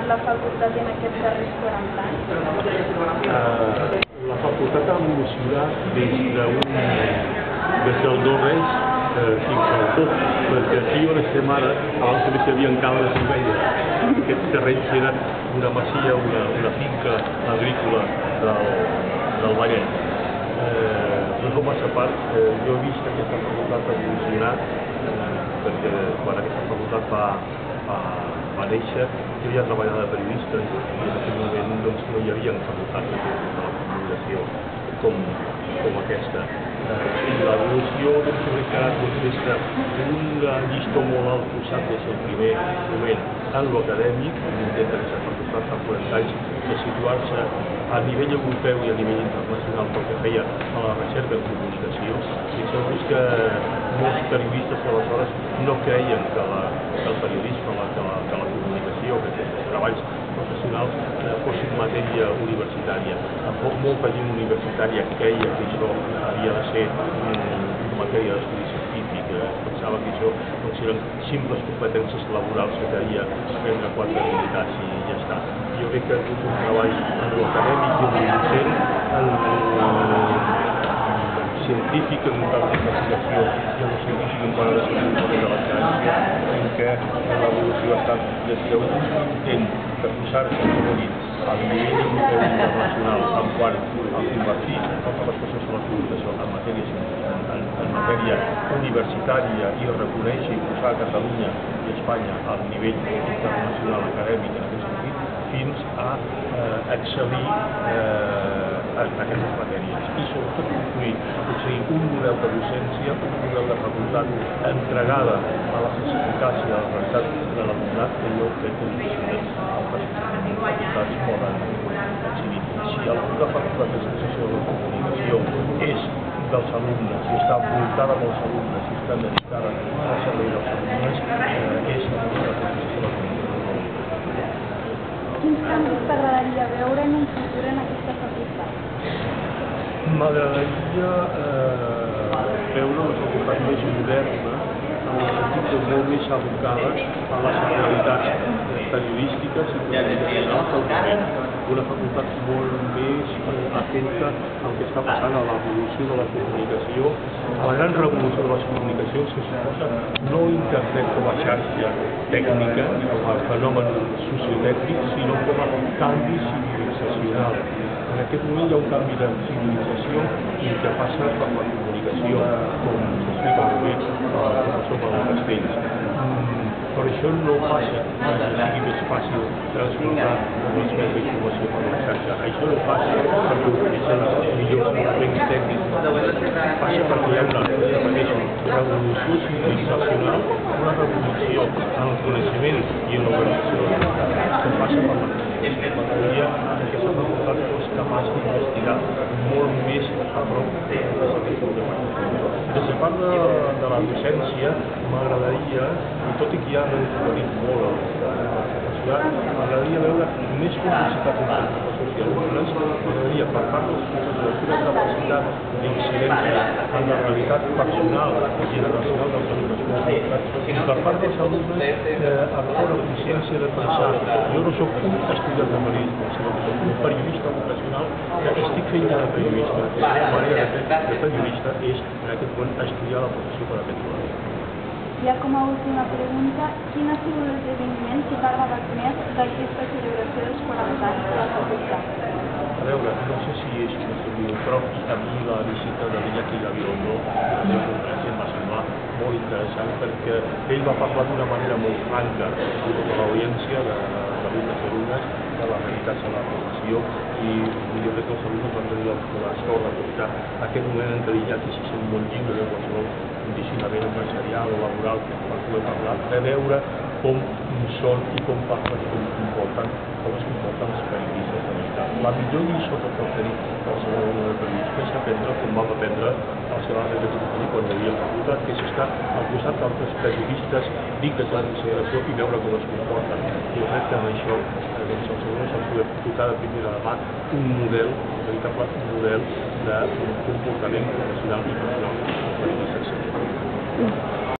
transformat la facultat en aquests darrers 40 anys? La facultat ha evolucionat des del no res fins al tot, perquè aquí on estem ara, abans també s'hi havia encara les ovelles. Aquests terrenys eren una masia, una finca agrícola del Vallès. Però com a part, jo he vist que aquesta facultat ha evolucionat, perquè quan aquesta facultat va néixer, jo ja treballava de periodista i en aquell moment no hi havia facultats de la comunicació com aquesta. L'evolució crec que ha anat des d'un llistó molt alt posat des del primer moment en l'acadèmic, des d'aquesta facultat fa 40 anys, de situar-se a nivell europeu i a nivell internacional pel que feia a la recerca en comunicació. I segur que molts periodistes aleshores no creien que el periodisme, que la comunicació, que aquests treballs professionals fossin matèria universitària. Molta gent universitària creia que això havia de ser matèria d'estudi científic, pensava que això eren simples competències laborals que calia aprendre 4 habilitats i ja està. Jo crec que ha hagut un treball en l'acadèmic i en el docent, en científic, en un camp d'investigació i en el científic en part de desenvolupament de la ciència, en què l'evolució ha estat des d'un intent de posar-se a nivell europeu i internacional en quant a convertir totes les coses de la comunicació en matèria universitària i reconèixer i posar Catalunya i Espanya al nivell internacional acadèmic en aquest sentit, fins a excel·lir en aquestes matèries i sobretot aconseguir un model de docència, un model de facultat entregada a les necessitats i a la realitat de l'alumnat que jo crec que altres facultats poden exhibir. Si alguna facultat de sensació de la comunicació és dels alumnes, si està voltada amb els alumnes, si està dedicada al servei dels alumnes, és la facultat de sensació de la comunicació. Quins canvis t'agradaria veure en un futur en aquesta facultat? M'agradaria veure una facultat més moderna, en el sentit de molt més abocada a les realitats periodístiques i professionals del moment. Una facultat molt més atenta al que està passant a l'evolució de la comunicació, a la gran revolució de les comunicacions que suposa no internet com a xarxa tècnica, com a fenomen sociotècnic, sinó com a canvi civilitzacional. En aquest moment hi ha un canvi de civilització i que passa per la comunicació, com s'explica molt bé el professor Pablo Castells. Però això no passa perquè sigui més fàcil transformar les meves d'informació per la xarxa. Això no passa perquè utilitzen els millors moviments tècnics. Passa perquè hi ha una revolució civilitzacional, una revolució en el coneixement i en l'organització que passa per la m'agradaria que aquesta facultat fos capaç d'investigar molt més a prop d'aquest problema. Des de part de la docència m'agradaria, i tot i que ja m'he dit molt al professorat, m'agradaria veure més complicitat entre els professors i alumnes, m'agradaria per part dels professors una capacitat d'incidència en la realitat personal i generacional dels alumnes i per part dels alumnes agafar una consciència de pensar. Jo no soc un estudiant de periodisme, sinó que soc un periodista professional que estic fent de periodista. La meva manera de fer de periodista és en aquest moment estudiar la professió per aquest moment. Ja com a última pregunta, quin ha sigut l'esdeveniment que t'ha agradat més d'aquesta celebració dels 40 anys de la facultat? A veure, no sé si és un esdeveniment, però a mi la visita de l'Iñaki Gabilondo a la seva conferència em va semblar molt interessant perquè ell va parlar d'una manera molt franca amb tota l'audiència d'alumnes i alumnes de les realitats de la professió i jo crec que els alumnes van tenir la sort d'aprofitar aquest moment en què l'Iñaki se sent molt lliure de qualsevol condicionament empresarial o laboral per poder parlar, de veure com són i com parlen i com es comporten els periodistes de l'Estat. La millor lliçó que pot tenir qualsevol alumne de periodisme és aprendre com vam aprendre els que van haver de tenir quan hi havia facultat, que és estar al costat d'altres periodistes dignes de consideració i veure com es comporten. Jo crec que amb això els alumnes han pogut tocar de primera mà un model, un veritable model de comportament professional i personal del periodista.